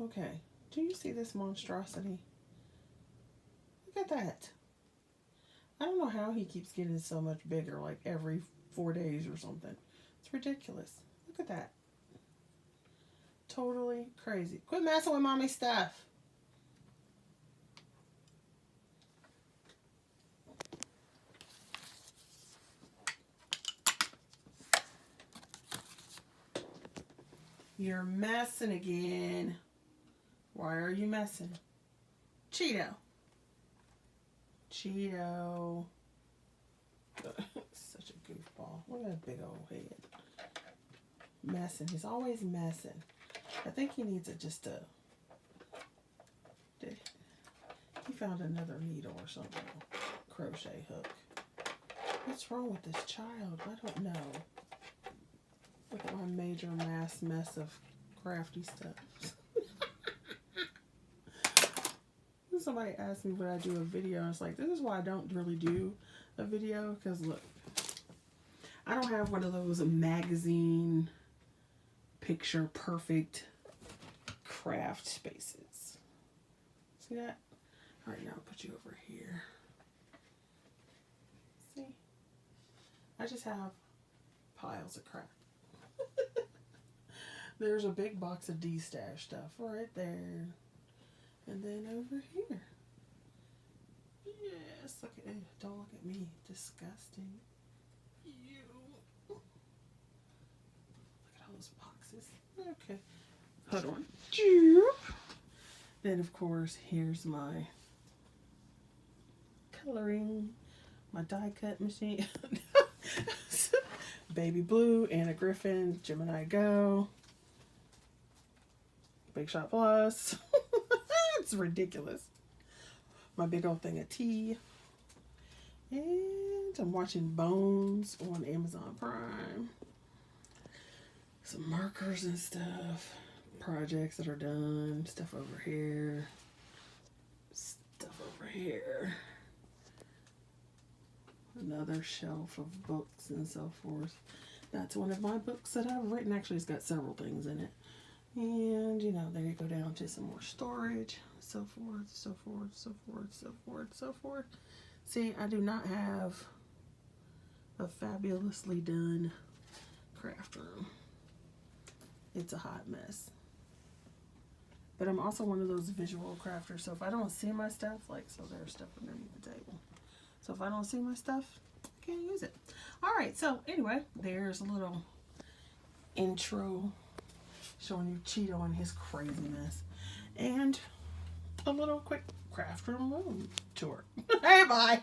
Okay, do you see this monstrosity? Look at that. I don't know how he keeps getting so much bigger, like every 4 days or something. It's ridiculous. Look at that. Totally crazy. Quit messing with mommy's stuff. You're messing again. Why are you messing? Cheeto. Cheeto. Such a goofball. Look at that big old head. Messing. He's always messing. I think he needs he found another needle or something. Crochet hook. What's wrong with this child? I don't know. Look at my major mess of crafty stuff. Somebody asked me would I do a video. I was like, this is why I don't really do a video. Because look, I don't have one of those magazine picture perfect craft spaces. See that? All right, now I'll put you over here. See? I just have piles of crap. There's a big box of D-stash stuff right there. And then over here. Yes, look at it. Don't look at me. Disgusting. You. Look at all those boxes. Okay. Hold on. Then, of course, here's my coloring. My die cut machine. Baby Blue, Anna Griffin, Gemini Go. Big Shot Plus. It's ridiculous. My big old thing of tea. And I'm watching Bones on Amazon Prime. Some markers and stuff. Projects that are done. Stuff over here. Stuff over here. Another shelf of books and so forth. That's one of my books that I've written. Actually, it's got several things in it. And, you know, there you go down to some more storage. So forth, so forth, so forth, so forth, so forth. See, I do not have a fabulously done craft room. It's a hot mess. But I'm also one of those visual crafters. So if I don't see my stuff, like, so there's stuff underneath the table. So if I don't see my stuff, I can't use it. All right, so anyway, there's a little intro showing you Cheeto and his craziness. And a little quick craft room tour. Hey, bye.